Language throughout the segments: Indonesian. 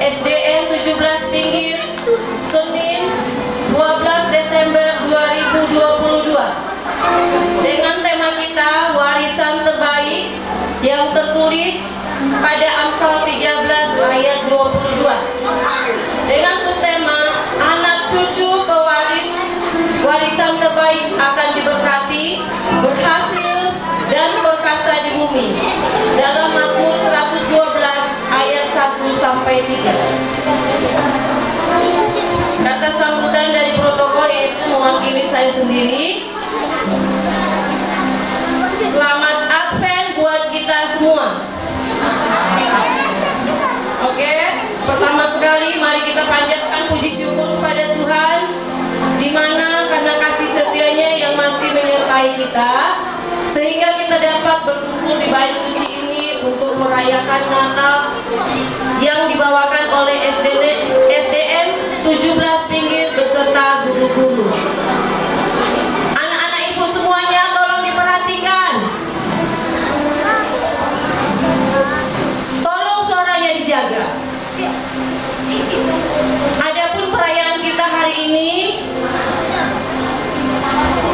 SDN 17 Pinggir, Senin 12 Desember 2022, dengan tema kita warisan terbaik yang tertulis pada Amsal 13 ayat 22 dengan subtema anak cucu pewaris warisan terbaik akan diberkati, berhasil dan perkasa di bumi, dalam Mazmur 112 ayat 1 sampai 3. Kata sambutan dari protokol yaitu mewakili saya sendiri. Selamat Advent buat kita semua. Oke, pertama sekali mari kita panjatkan puji syukur kepada Tuhan, di mana karena kasih setianya yang masih menyertai kita, sehingga kita dapat berkumpul di bait suci ini untuk merayakan Natal yang dibawakan oleh SDN 17 Pinggir beserta guru-guru. Anak-anak ibu semuanya tolong diperhatikan. Tolong suaranya dijaga. Adapun perayaan kita hari ini,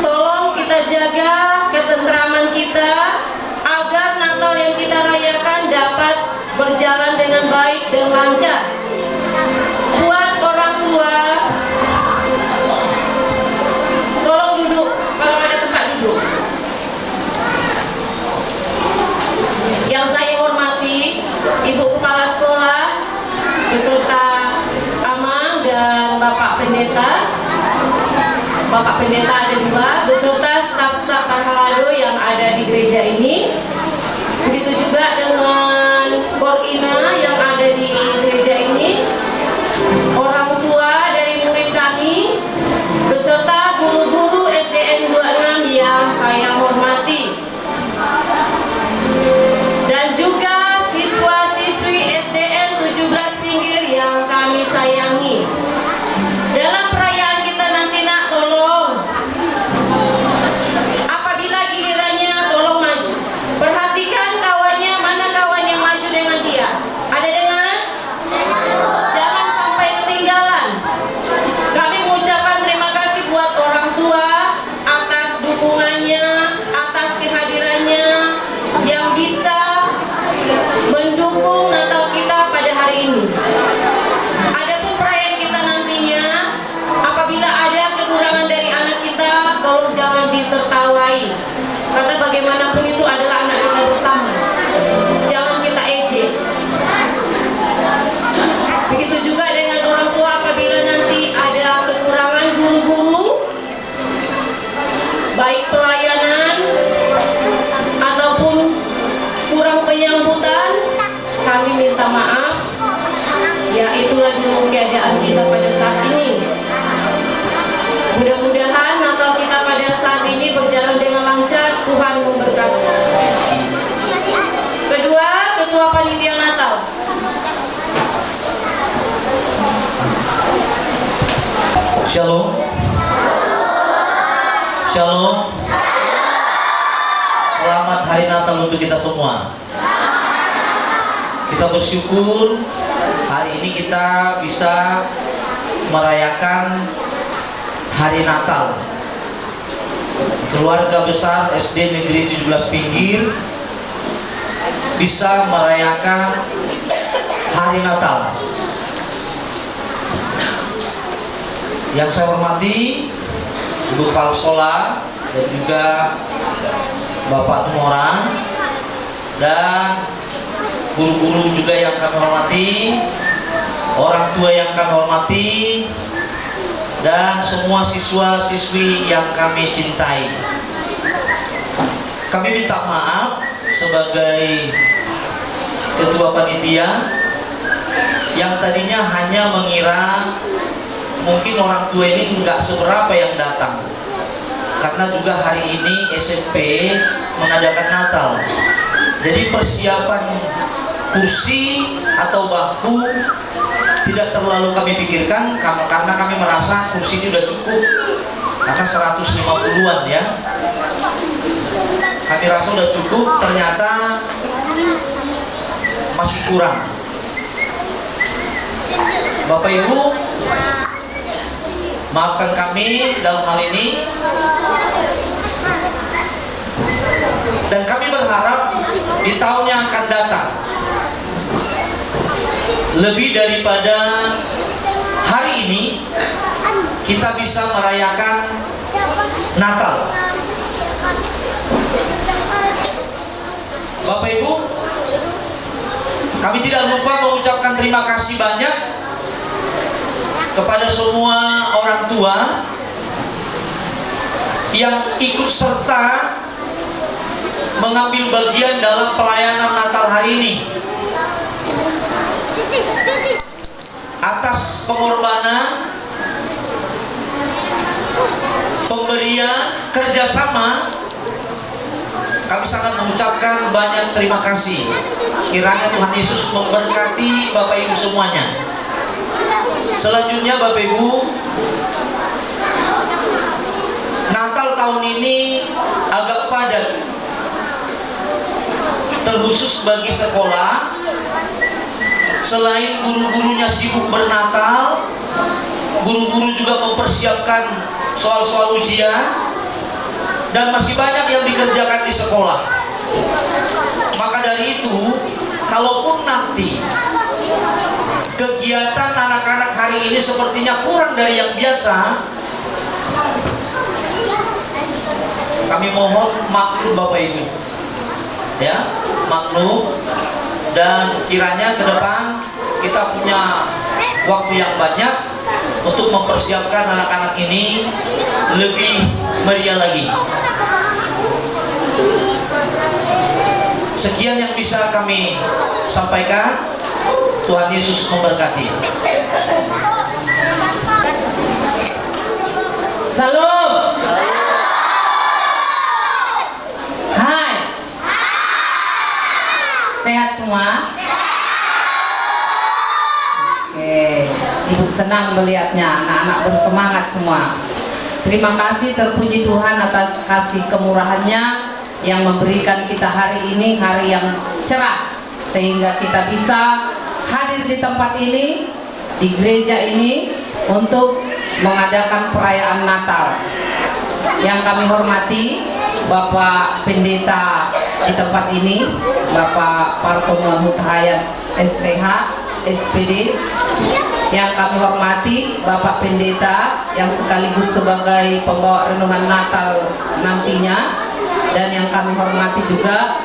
tolong kita jaga ketentraman kita agar Natal yang kita rayakan dapat berjalan dengan baik dan lancar. Buat orang tua, tolong duduk kalau ada tempat duduk. Yang saya hormati Ibu Kepala Sekolah beserta Amang dan Bapak Pendeta. Bapak Pendeta ada 2 beserta staf-staf Parhalado yang ada di gereja ini. Begitu juga dengan Korina yang ada di gereja ini, orang tua dari murid kami beserta guru-guru SDN 26 yang saya hormati, dan juga siswa-siswi SDN 17 Pinggir yang kami sayangi. Dalam perayaan kita nanti nak, tolong apabila gilirannya tolong maju. Perhatikan kawannya, mana kawan yang maju dengan dia. Ada dengar? Jangan sampai ketinggalan. Kami mengucapkan terima kasih buat orang tua atas dukungannya, atas kehadirannya yang bisa mendukung Natal kita pada hari ini. Adapun perayaan kita nantinya, apabila ada kekurangan dari anak kita, tolong jangan ditertawai, karena bagaimanapun itu adalah anak kita bersama. Jangan kita ejek. Begitu juga dengan orang tua, apabila nanti ada kekurangan guru-guru, baik pelayanan ataupun kurang penyambutan, kami minta maaf. Ya, itulah dulu keadaan kita pada saat ini. Mudah-mudahan Natal kita pada saat ini berjalan dengan lancar. Tuhan memberkati. Kedua, Ketua Panitia Natal. Shalom. Shalom. Selamat Hari Natal untuk kita semua. Kita bersyukur hari ini kita bisa merayakan Hari Natal. Keluarga besar SD Negeri 17 Pinggir bisa merayakan Hari Natal. Yang saya hormati Ibu Kepala Sekolah dan juga Bapak Tumorang dan guru-guru juga yang kami hormati, orang tua yang kami hormati, dan semua siswa-siswi yang kami cintai. Kami minta maaf sebagai ketua panitia yang tadinya hanya mengira mungkin orang tua ini nggak seberapa yang datang, karena juga hari ini SMP mengadakan Natal. Jadi persiapan kursi atau bangku tidak terlalu kami pikirkan, karena kami merasa kursi ini udah cukup, karena 150-an ya. Kami rasa udah cukup, ternyata masih kurang. Bapak Ibu, maafkan kami dalam hal ini. Dan kami berharap di tahun yang akan datang, lebih daripada hari ini, kita bisa merayakan Natal. Bapak Ibu, kami tidak lupa mengucapkan terima kasih banyak kepada semua orang tua yang ikut serta mengambil bagian dalam pelayanan Natal hari ini. Atas pengorbanan, pemberian, kerjasama, kami sangat mengucapkan banyak terima kasih. Kiranya Tuhan Yesus memberkati Bapak Ibu semuanya. Selanjutnya Bapak Ibu, Natal tahun ini agak padat, terkhusus bagi sekolah. Selain guru-gurunya sibuk bernatal, guru-guru juga mempersiapkan soal-soal ujian, dan masih banyak yang dikerjakan di sekolah. Maka dari itu, kalaupun nanti kegiatan anak-anak hari ini sepertinya kurang dari yang biasa, kami mohon maklum Bapak Ibu, ya, maklum. Dan kiranya ke depan kita punya waktu yang banyak untuk mempersiapkan anak-anak ini lebih meriah lagi. Sekian yang bisa kami sampaikan. Tuhan Yesus memberkati. Salam. Hai. Sehat semua? Oke, Ibu senang melihatnya, anak-anak bersemangat semua. Terima kasih, terpuji Tuhan atas kasih kemurahannya yang memberikan kita hari ini, hari yang cerah, sehingga kita bisa hadir di tempat ini, di gereja ini, untuk mengadakan perayaan Natal. Yang kami hormati Bapak Pendeta di tempat ini, Bapak Partono Hutahayat SPH, SPD. Yang kami hormati Bapak Pendeta yang sekaligus sebagai pembawa renungan Natal nantinya. Dan yang kami hormati juga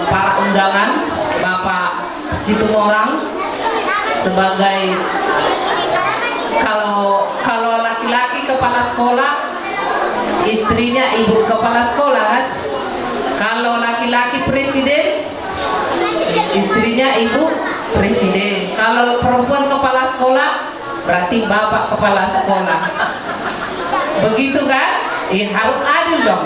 para undangan, Bapak Situmorang sebagai kalau laki-laki kepala sekolah, istrinya ibu kepala sekolah kan. Kalau laki-laki presiden, istrinya ibu presiden. Kalau perempuan kepala sekolah, berarti bapak kepala sekolah. Begitu kan? Harus adil dong.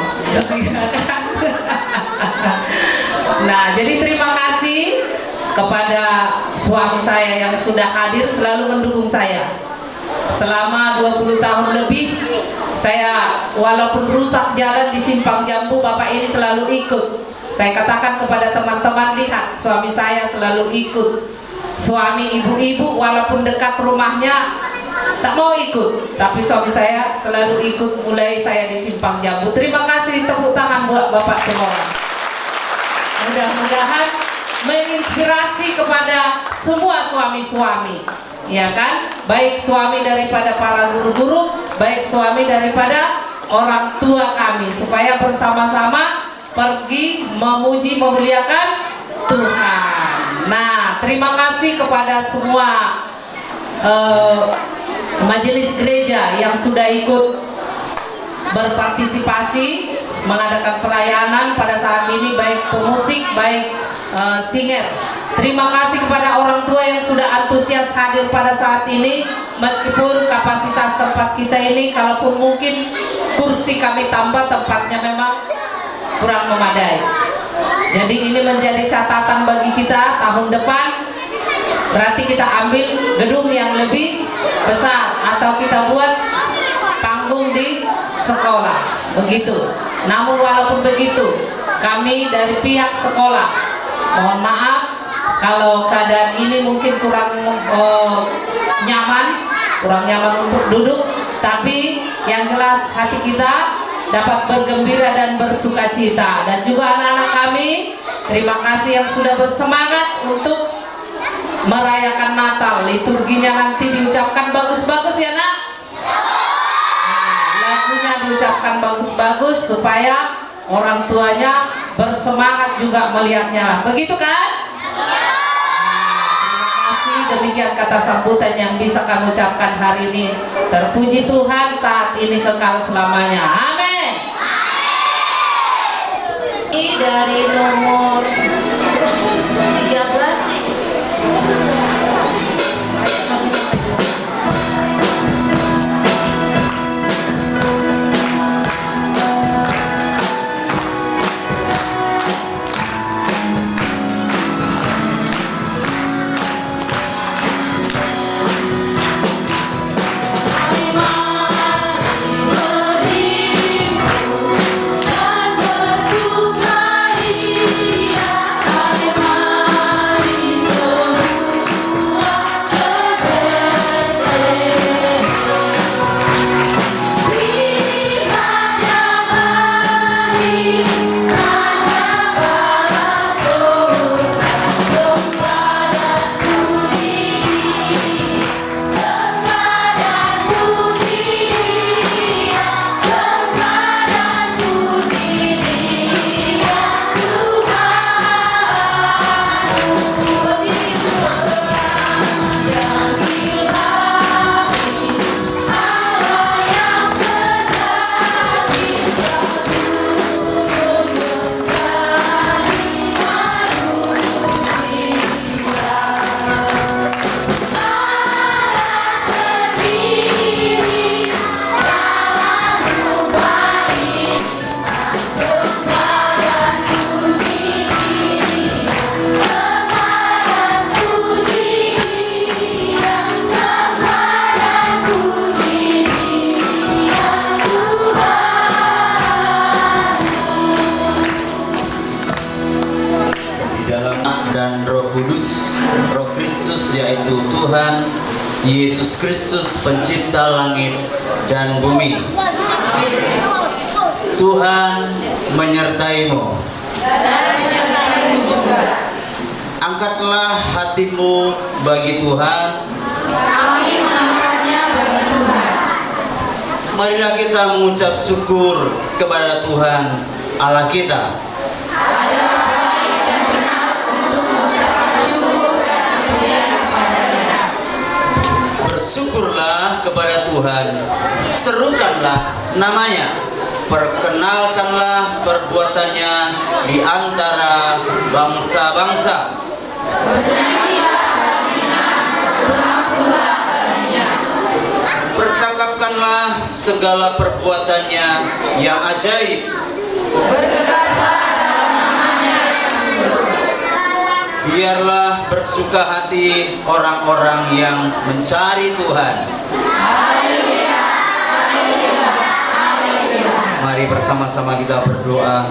Nah, jadi terima kasih kepada suami saya yang sudah hadir, selalu mendukung saya. Selama 20 tahun lebih, saya walaupun rusak jalan di Simpang Jambu, Bapak ini selalu ikut. Saya katakan kepada teman-teman, lihat, suami saya selalu ikut. Suami ibu-ibu walaupun dekat rumahnya tak mau ikut, tapi suami saya selalu ikut mulai saya di Simpang Jambu. Terima kasih, tepuk tangan buat Bapak semua. Mudah-mudahan menginspirasi kepada semua suami-suami, ya kan? Baik suami daripada para guru-guru, baik suami daripada orang tua kami, supaya bersama-sama pergi memuji memuliakan Tuhan. Nah, terima kasih kepada semua majelis gereja yang sudah ikut berpartisipasi mengadakan pelayanan pada saat ini, baik pemusik, baik singer. Terima kasih kepada orang tua yang sudah antusias hadir pada saat ini, meskipun kapasitas tempat kita ini, kalaupun mungkin kursi kami tambah, tempatnya memang kurang memadai. Jadi ini menjadi catatan bagi kita tahun depan, berarti kita ambil gedung yang lebih besar atau kita buat panggung di sekolah, begitu. Namun walaupun begitu, kami dari pihak sekolah mohon maaf, kalau keadaan ini mungkin kurang nyaman, kurang nyaman untuk duduk, tapi yang jelas hati kita dapat bergembira dan bersukacita. Dan juga anak-anak kami, terima kasih yang sudah bersemangat untuk merayakan Natal. Liturginya nanti diucapkan bagus-bagus ya nak? Lagunya diucapkan bagus-bagus supaya orang tuanya bersemangat juga melihatnya. Begitu kan? Terima kasih, demikian kata sambutan yang bisa kami ucapkan hari ini. Terpuji Tuhan, saat ini kekal selamanya. Amin. Ini dari nomor 13 dan Roh Kudus, Roh Kristus yaitu Tuhan Yesus Kristus pencipta langit dan bumi. Tuhan menyertaimu dan menyertaimu juga. Angkatlah hatimu bagi Tuhan. Kami mengangkatnya bagi Tuhan. Marilah kita mengucap syukur kepada Tuhan Allah kita. Adalah baik dan benar untuk mengucapkan syukur dan pujian kepada-Nya. Bersyukurlah kepada Tuhan, serukanlah namanya, perkenalkanlah perbuatannya di antara bangsa-bangsa. Bernyanyilah baginya, bermaksudlah baginya. Percakapkanlah segala perbuatannya yang ajaib. Bergegaslah dalam namanya yang kudus. Biarlah bersuka hati orang-orang yang mencari Tuhan. Haleluya, haleluya, haleluya. Mari bersama-sama kita berdoa.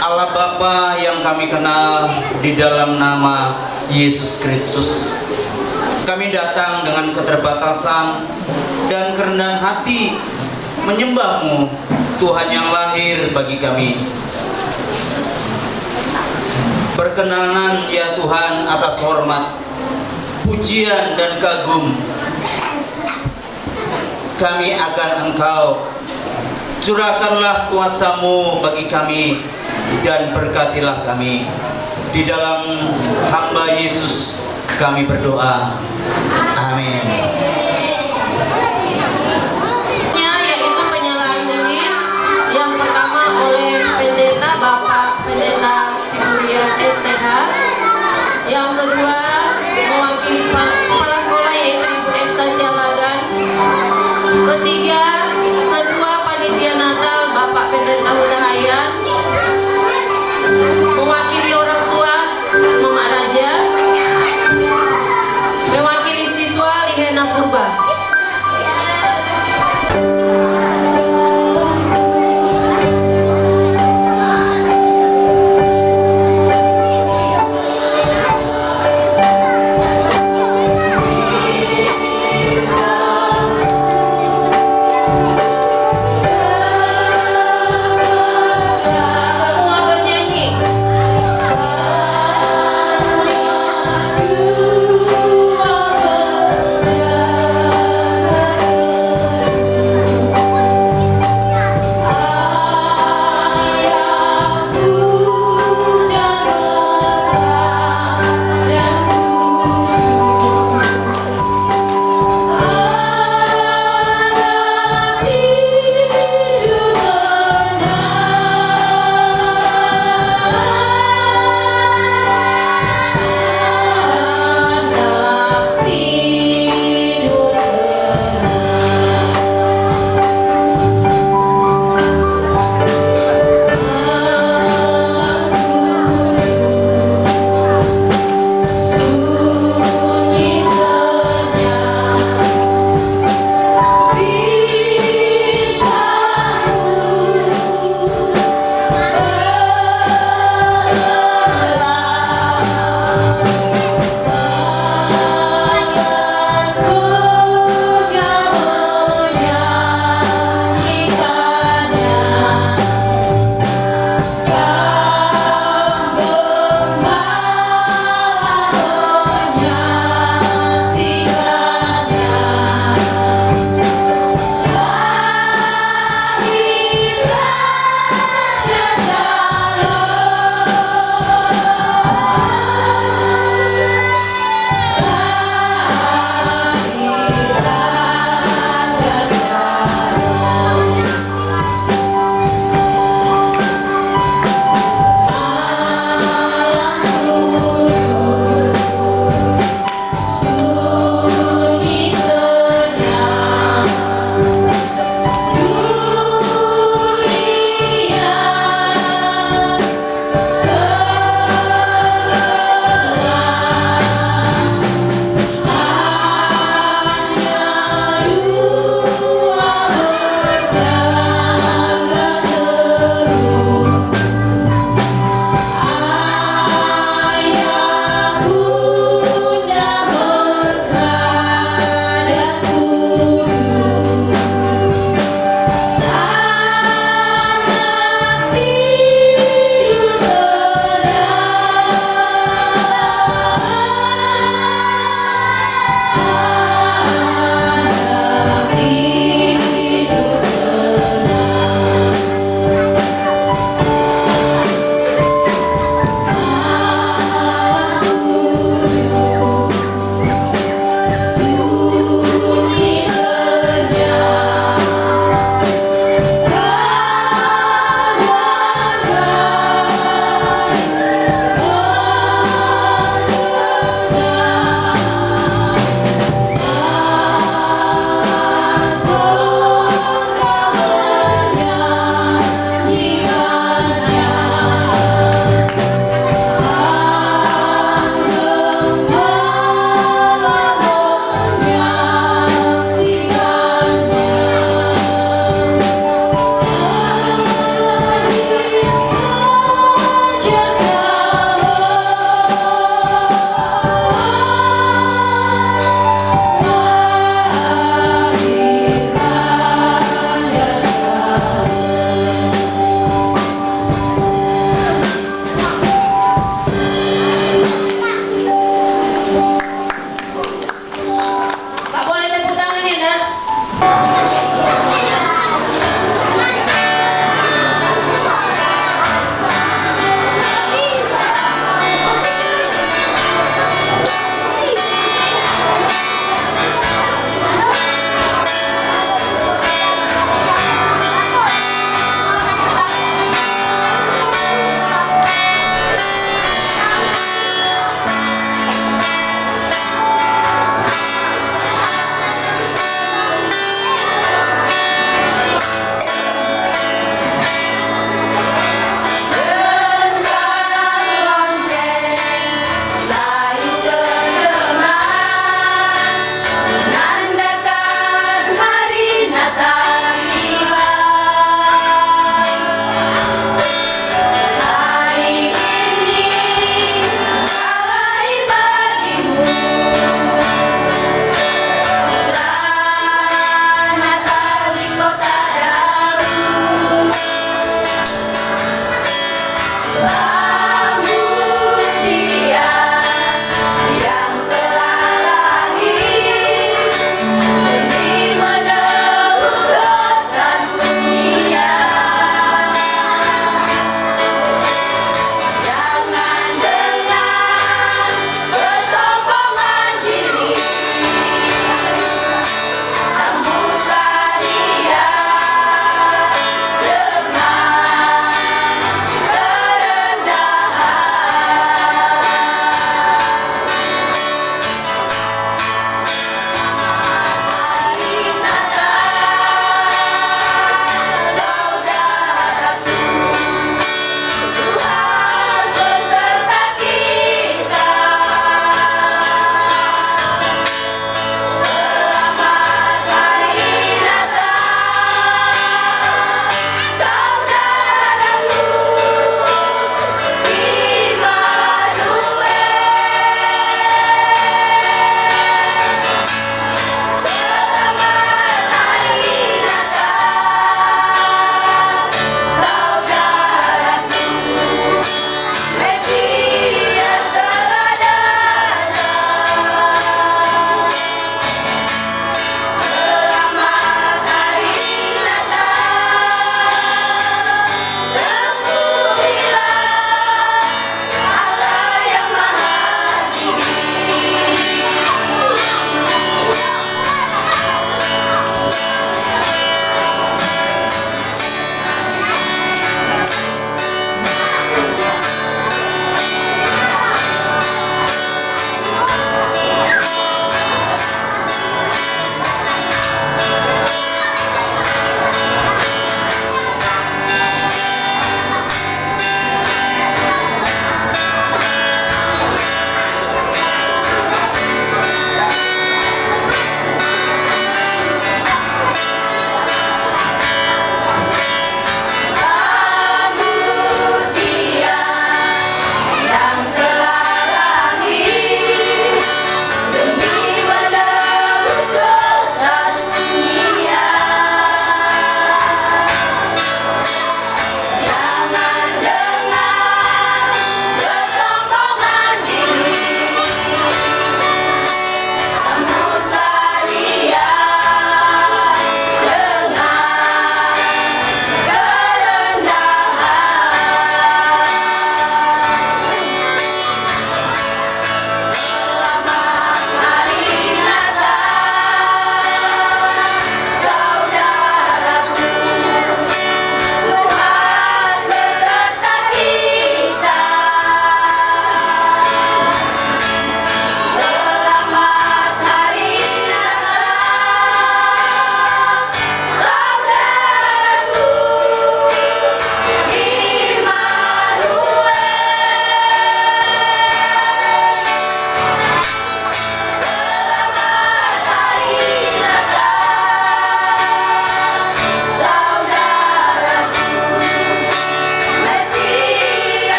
Allah Bapa yang kami kenal di dalam nama Yesus Kristus, kami datang dengan keterbatasan dan kerendahan hati menyembah-Mu, Tuhan yang lahir bagi kami. Perkenanan ya Tuhan atas hormat, pujian dan kagum kami akan Engkau. Curahkanlah kuasa-Mu bagi kami dan berkatilah kami. Di dalam hamba Yesus kami berdoa. Amin. Yaitu penyerahan lilin yang pertama oleh pendeta Bapak Pendeta Siburian STH, yang kedua mewakili kepala sekolah yaitu Ibu Estasia Lagan, ketiga ketua panitia Natal Bapak Pendeta Hudahayan, mewakili orang tua Mama Raja, mewakili siswa Lihena Purba.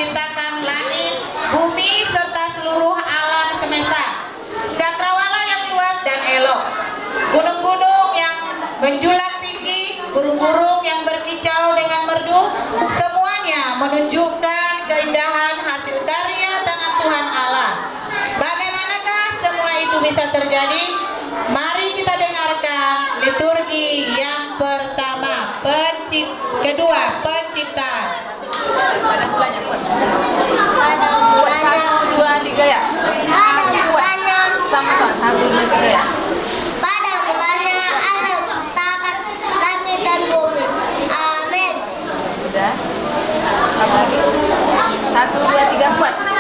menciptakan langit, bumi, serta seluruh alam semesta. Cakrawala yang luas dan elok, gunung-gunung yang menjulang tinggi, burung-burung yang berkicau dengan merdu, semuanya menunjukkan keindahan hasil karya tangan Tuhan Allah. Bagaimanakah semua itu bisa terjadi? Mari kita dengarkan liturgi yang pertama, kedua, penciptaan. Pada mulanya buat. Satu, dua, tiga ya. Sama-sama. 1, 2, 3 ya. Pada mulanya Allah menciptakan langit dan bumi. Amin. Udah. Apa lagi? 1, 2, 3 buat. 1,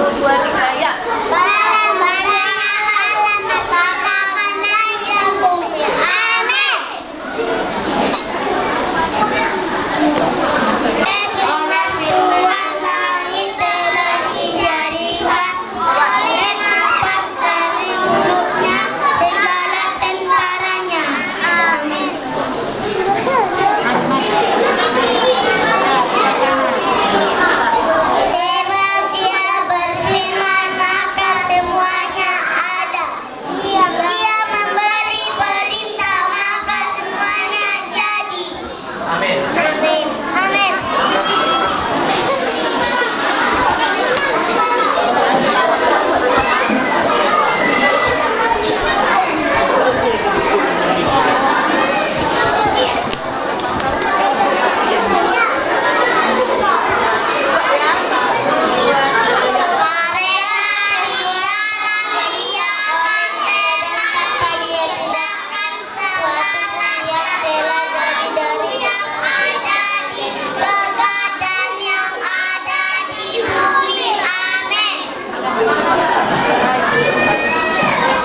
2, 3 ya. Pada mulanya Allah menciptakan langit dan bumi. Amin. Oleh Tuhan langit telah dijadikan oleh napas dari mulutnya segala tentaranya. Amin. Sebab Dia berfirman maka semuanya ada. Dia memberi perintah maka semuanya jadi. Amin. Amin. Amin.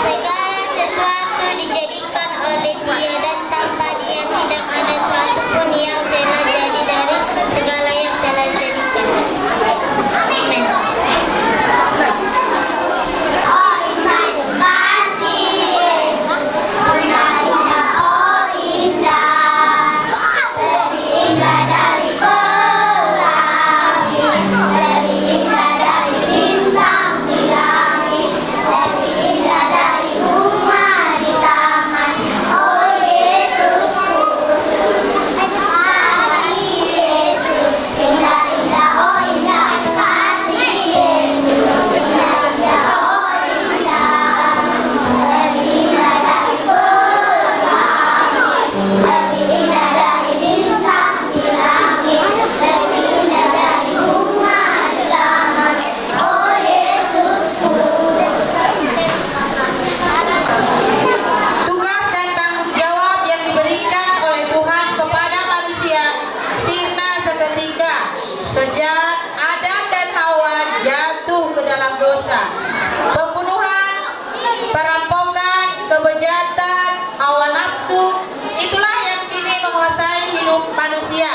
Segala sesuatu dijadikan oleh Dia dan tanpa Dia tidak ada sesuatu pun yang telah jadi dari segala yang telah dijadikan. Amin. Oh indah kasih Yesus, oh indah, oh indah, lebih indah dari pelangi, lebih indah dari bintang di langit, lebih indah dari bunga di taman. Oh Yesusku, kasih Yesus, indah indah, oh indah, kasih Yesus, indah indah, oh indah, lebih indah dari pelangi, lebih indah dari bintang di langit, lebih indah dari bunga di taman. Oh Yesusku. Tugas dan tanggung jawab yang diberikan oleh Tuhan kepada manusia sirna seketika sejak Adam dan Hawa jatuh ke dalam dosa. Pembunuhan, perampokan, kebejatan, hawa nafsu, itulah yang kini menguasai hidup manusia.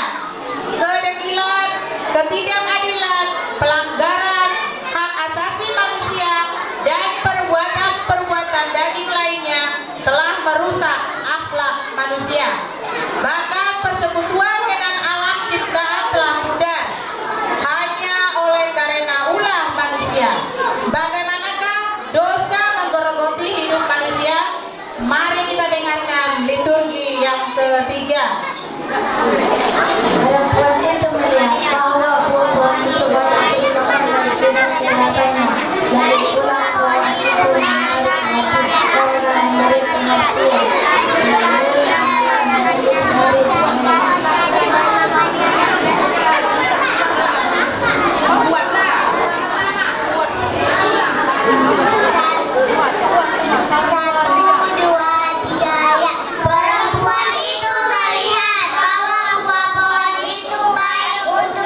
Kedegilan, ketidakadilan, pelanggaran hak asasi manusia, dan perbuatan-perbuatan daging lainnya telah merusak akhlak manusia. Bahkan persekutuan dengan alam ciptaan telah pudar hanya oleh karena ulah manusia. Bagaimanakah dosa menggerogoti hidup manusia? Mari kita dengarkan liturgi yang ketiga. Perempuan itu melihat bahwa pohon itu banyak dimakan dan sudah kelihatannya. Lalu pula pohon itu menarik hati orang memberi pengertian. Lalu yang menarik dari Satu, dua, tiga, ya. Perempuan itu melihat bahwa buah pohon itu baik untuk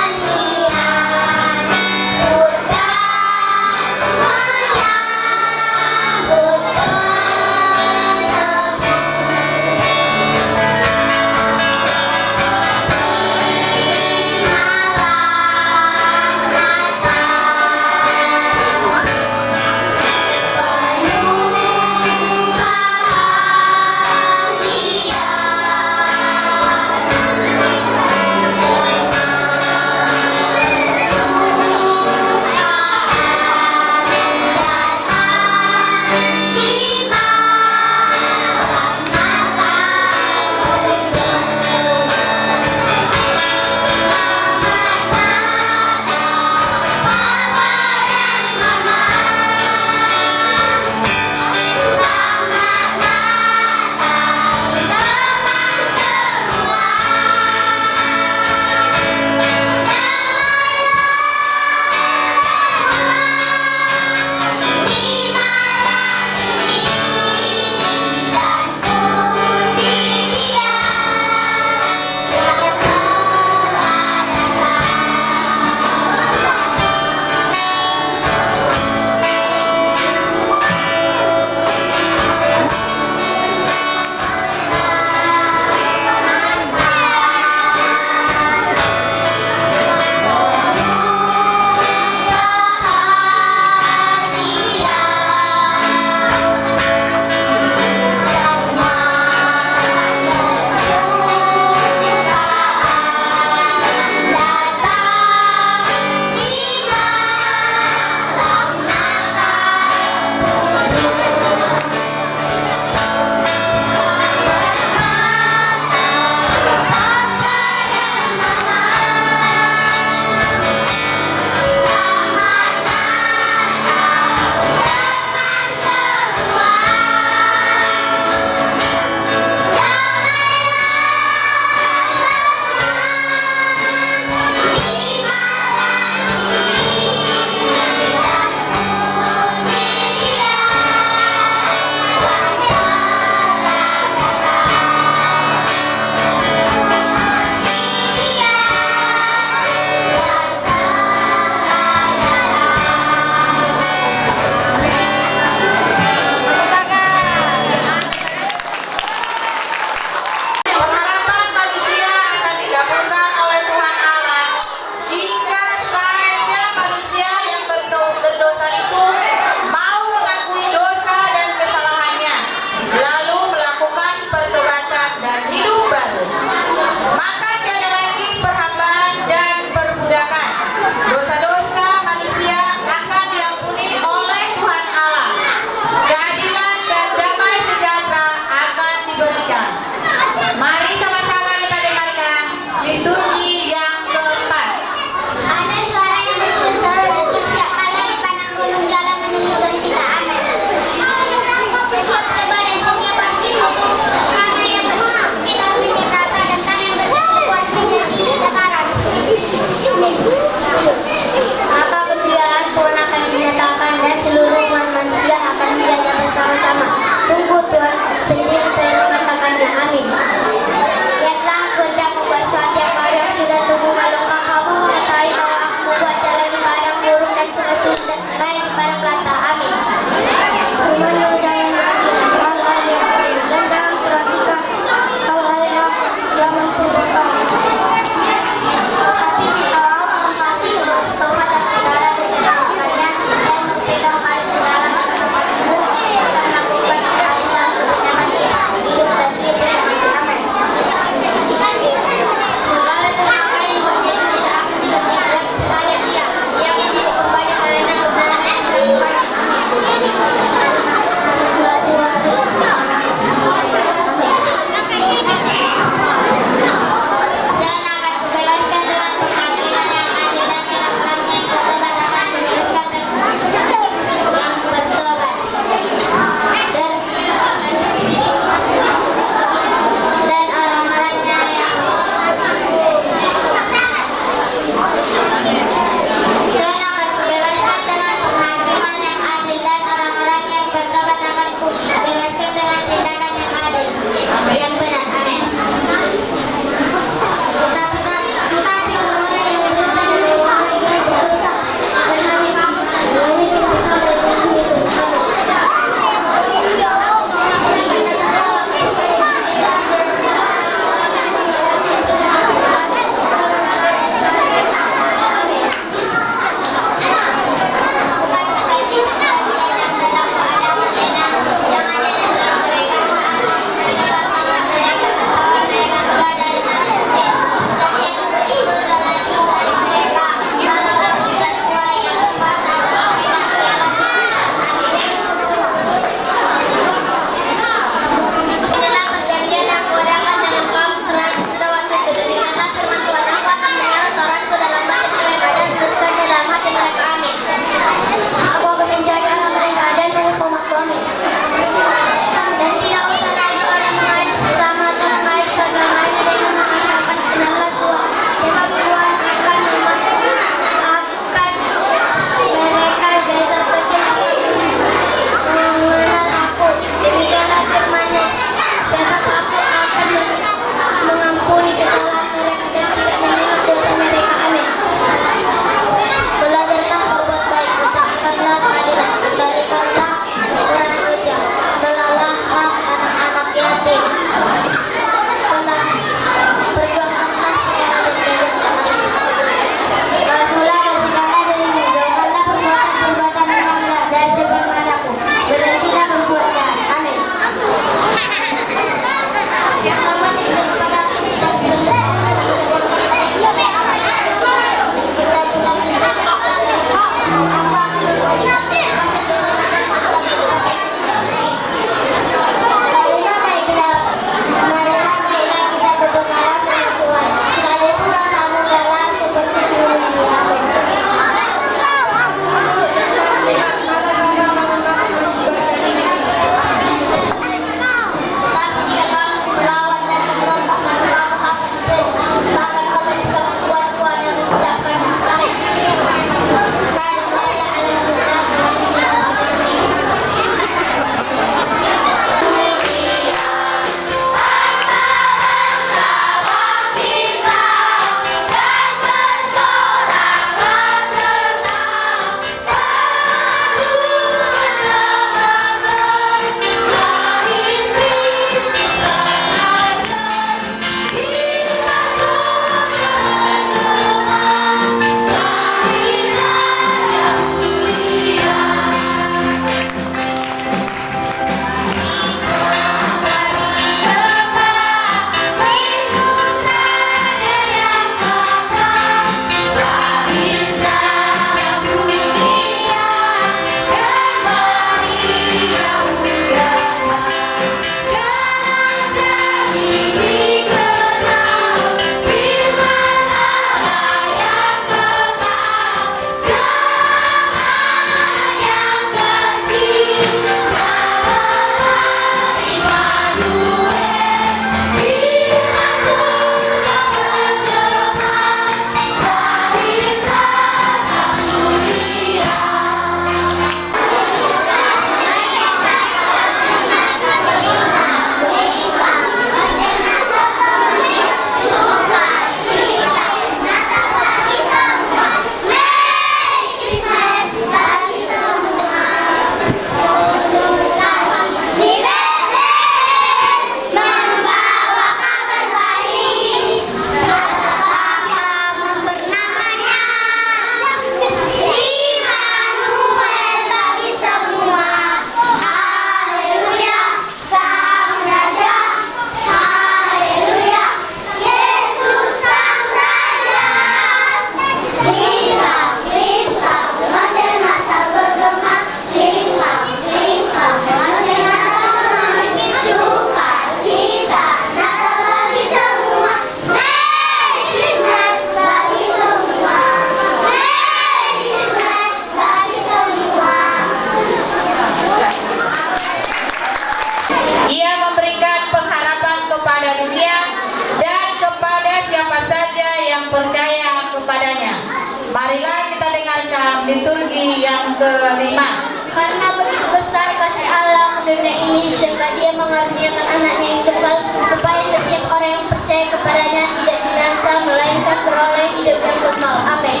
yang percaya kepadanya. Marilah kita dengarkan liturgi yang kelima. Karena begitu besar kasih Allah ke dunia ini sehingga Dia mengaruniakan anaknya yang tunggal supaya setiap orang yang percaya kepadanya tidak binasa melainkan beroleh hidup yang kekal. Amin.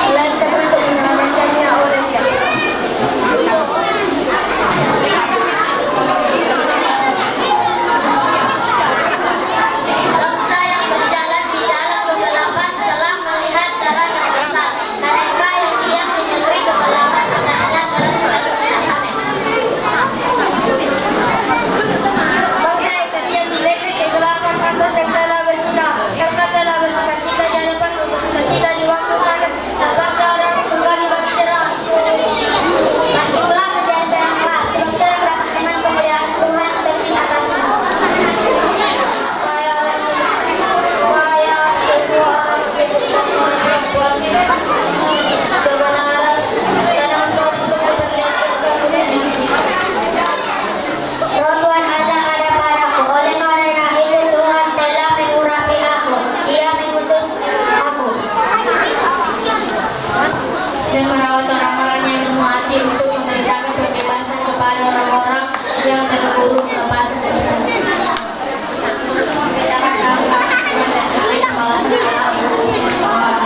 Melainkan untuk menyelamatkannya oleh Dia. Bangsa yang berjalan di dalam kegelapan telah melihat terang yang besar. Mereka yang diam di negeri kegelapan atasnya dalam kegelapan. Amin. Bangsa yang terdiam di negeri kegelapan santos yang telah bersuka. Mereka telah bersukacita di hadapan bersukacita di waktu kaget. Sebab orang kembali bagi cerah. Bangkitlah menjadi teranglah sebab terang datang dengan kemuliaan Tuhan terbit atasnya. Supaya semua orang bebas oleh kebenaran dan untuk memperlihatkan kemuliaan. Roh Tuhan Allah ada padaku, oleh karena itu Tuhan telah mengurapi aku, Dia mengutus aku dan merawat orang-orang yang lemah hati untuk memberitakan kebebasan kepada orang-orang yang terkurung lepasan dari dunia. Kita akan mengetahui balasan Allah untuk bersama orang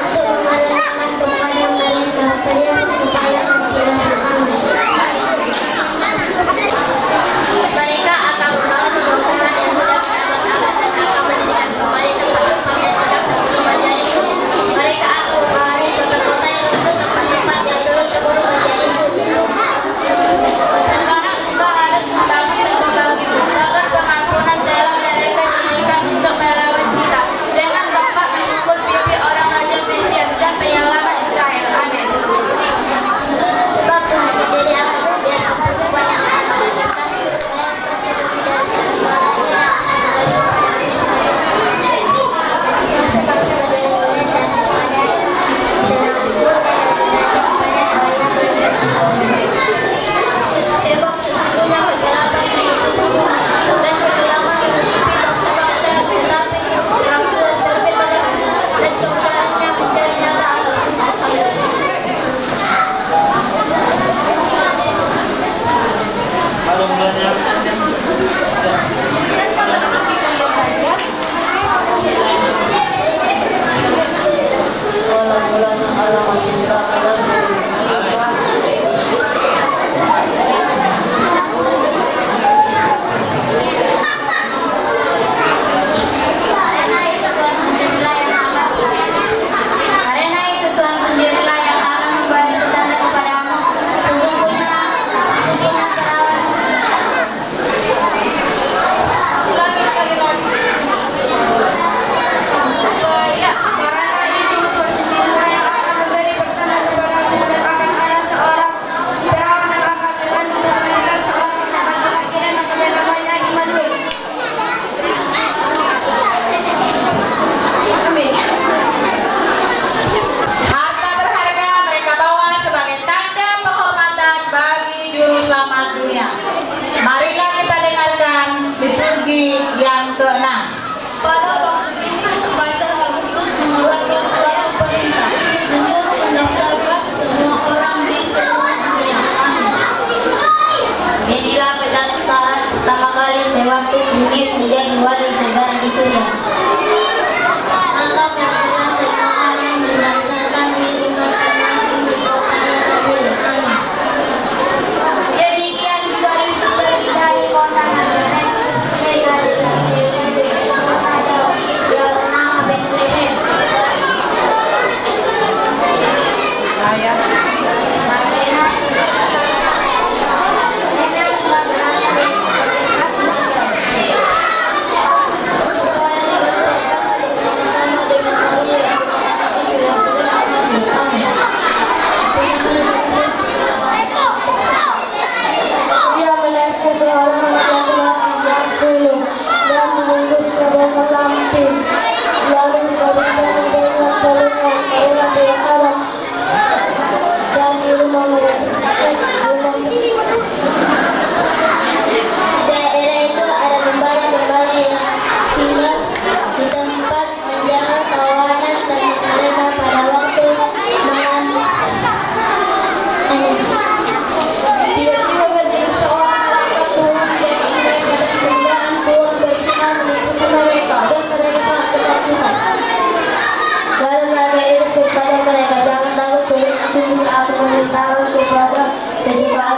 untuk memerintahkan kepada mereka perintah supaya mereka akan membangun perkumpulan yang sudah berabad-abad dan akan mendirikan kembali tempat-tempat yang sudah menjadi sumur. Mereka akan membangun kota-kota yang runtuh, tempat-tempat yang turun-temurun menjadi sumur. Sekarang engkau harus membangun dan membagi agar pengampunan telah mereka dirikan untuk melawan kita dengan bangkit mengumpul pipi orang Raja Mesias dan penyelamat Israel. Amin. Sebab Tuhan sendiri akan membiarkan perbuatan yang akan menghadirkan dan prosedur dari segalanya daripada Israel. Sebab segala yang boleh dan kepada terangku dan sebab sesungguhnya kegelapan menutupi bumi dan kegelapan menutupi bangsa-bangsa, tetapi terang Tuhan terbit atasmu dan kemuliaannya menjadi nyata atasmu. Amin. Halo mulanya. Mula-mulanya Allah menciptakan karena itu Tuhan sendirilah yang akan memberi tanda kepadamu. Sesungguhnya perawan Harta berharga mereka bawa sebagai tanda penghormatan bagi juru selamat dunia. Marilah kita dengarkan liturgi yang ke-6. Pada waktu itu Kaisar Agustus mengeluarkan suatu perintah menyuruh mendaftarkan semua orang di seluruh dunia. Inilah pendaftaran pertama kali sewaktu Titus menjadi wali negara di Syria. Maka pergilah semua orang mendaftarkan diri masing-masing di kotanya sendiri. Demikian juga Yusuf pergi dari kota Nazaret ke Galilea. Dia bernama Bethlehem. Karena dia berasal dari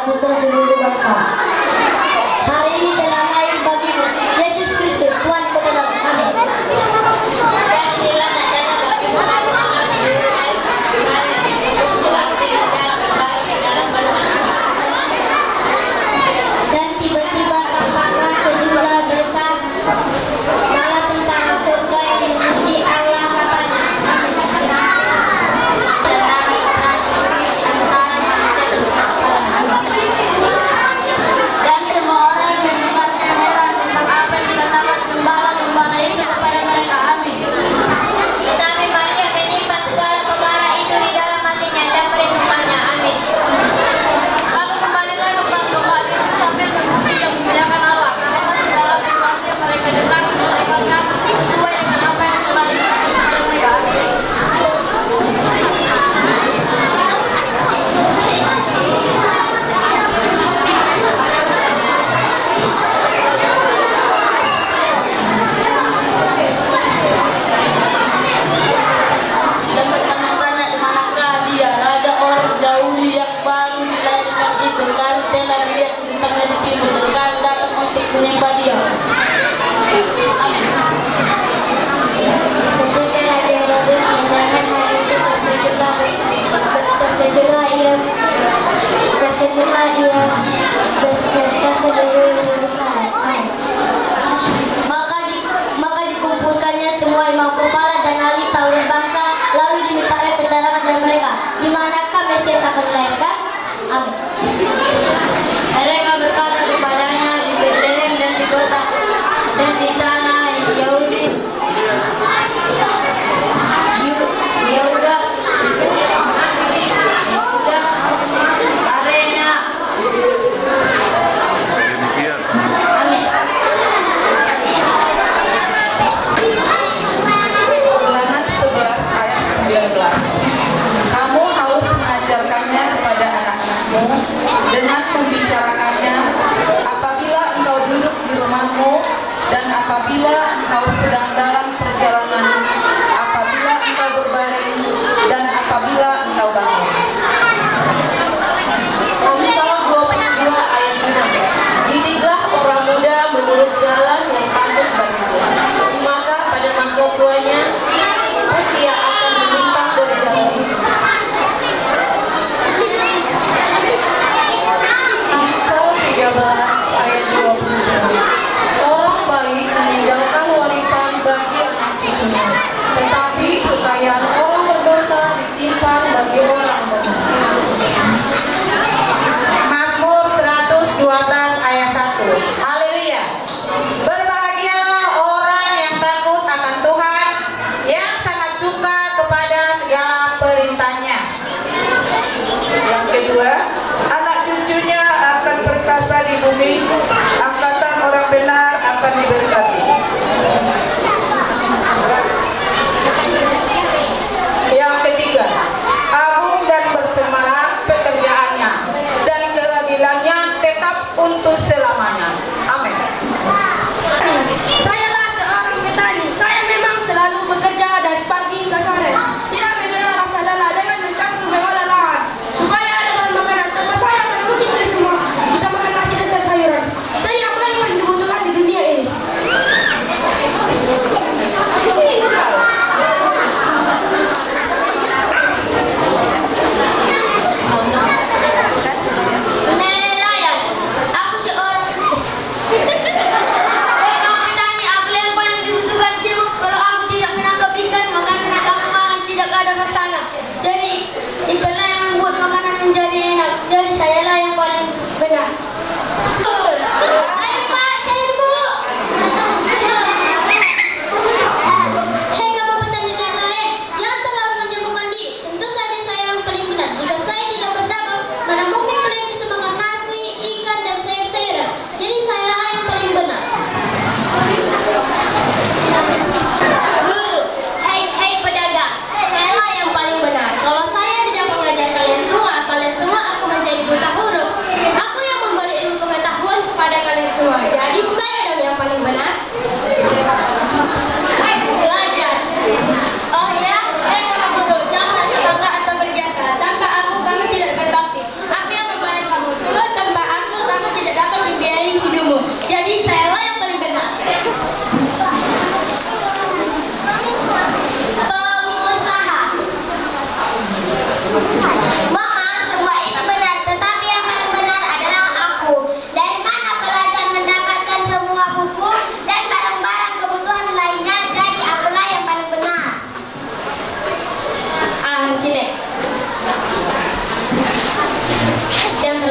bangsa seluruh bangsa. Hari ini jalan lahir bagimu, Yesus Kristus, Tuhan kota Daud. Amin. Dan inilah tandanya bagimu satu anak diberkati saat kemarin yang dibungkus dilantik dan terbaik dalam berdoa. Dan tiba-tiba tampaklah sejumlah besar malah tentara surga yang memuji Allah katanya. Dan damai terjadi di antara manusia dan semua orang mendengarnya heran tentang apa yang dikatakan gembala-gembala itu kepada mereka. Amin. Tetapi Maria menyimpan segala perkara itu di dalam hatinya dan merenungkannya. Amin. Lalu kembalilah gembala-gembala itu sambil memuji dan memuliakan Allah karena segala sesuatu yang mereka dengar dan mereka lihat sesuai dengan apa yang telah dikatakan kepada mereka. Dan bertanya-tanya di manakah dia, raja orang Yahudi yang baru dilahirkan itu, kami telah melihat bintangnya di timur dan kami datang untuk menyembah dia. Amin. Ketika Raja Herodes mendengar hal itu terkejutlah ia berserta seluruh Yerusalem. Amin. Maka dikumpulkannya semua imam kepala dan ahli Taurat bangsa, lalu dimintai keterangan dari mereka, di manakah Mesias akan dilahirkan? Amin. Mereka berkata kepadanya, di Betlehem dan di kota dan di tanah Yahudi, Yehuda, Karena. Amin. Ulangan 11 ayat 19. Kamu harus mengajarkannya kepada anak-anakmu dengan membicarakannya apabila engkau duduk di rumahmu dan apabila engkau sedang dalam perjalanan, apabila engkau berbaring dan apabila engkau bangun. Amsal 22 ayat 6. Didiklah orang muda menurut jalan yang patut baginya, maka pada masa tuanya pun ia akan menyimpang dari jalan itu. Amsal 13 ayat 22. Orang baik meninggalkan warisan bagi anak cucunya, tetapi kekayaan orang berdosa disimpan bagi orang benar. Mazmur 112 ayat 1. Haleluya. Berbahagialah orang yang takut akan Tuhan, yang sangat suka kepada segala perintahnya. Yang kedua, anak cucunya akan perkasa di bumi, angkatan orang benar akan diberkati. Yang ketiga, agung dan bersemangat pekerjaannya, dan keadilannya tetap untuk selamanya. Amin. Sayalah seorang petani. Saya memang selalu bekerja dari pagi hingga sore. Tidak mengenal rasa lelah dengan mencampur mengolah lahan, supaya dengan makanan tempat saya menuruti kita semua bisa makan nasi dan sayuran. Dan yang paling dibutuhkan di dunia ini. Nelayan, aku seorang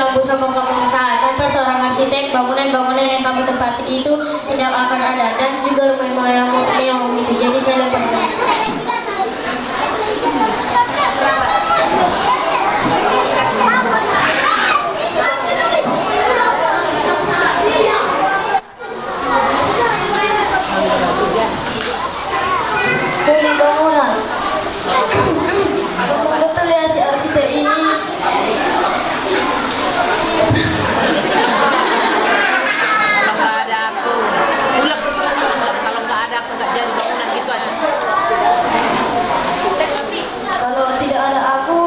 dalam bersama kamu usaha. Tanpa seorang arsitek, bangunan-bangunan yang kamu tempati itu tidak akan ada, dan juga rumah yang mewah itu. Jadi saya dapat. Pilih bangunan. Sombong betul ya si arsitek ini. Kalau nggak ada aku, ulek. Kalau nggak ada aku nggak jadi bangunan gitu aja. Kalau tidak ada aku,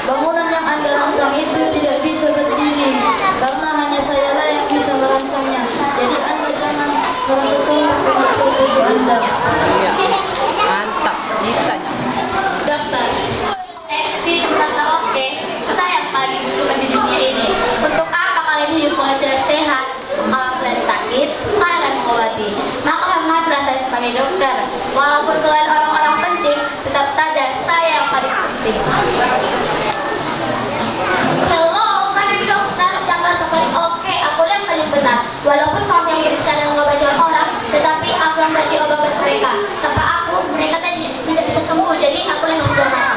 bangunan yang Anda rancang itu tidak bisa berdiri, karena hanya sayalah yang bisa merancangnya. Jadi Anda jangan merasa sombong dengan profesi Anda. Iya, mantap, bisanya. Dokter, Exit merasa oke. Saya paling butuhkan di dunia ini. Untuk apa kalian hidup kalau tidak sehat? Kalau kalian sakit, saya akan mengobati. Maka hormatilah saya sebagai dokter. Walaupun kalian orang-orang penting, tetap saja saya yang paling penting. Hello, kami dokter. Jangan merasa paling oke. Aku yang paling benar. Walaupun kamu yang meriksa dan mengobati orang, tetapi aku yang meracik obat mereka. Tanpa aku, mereka tidak bisa sembuh. Jadi aku yang harus hormati.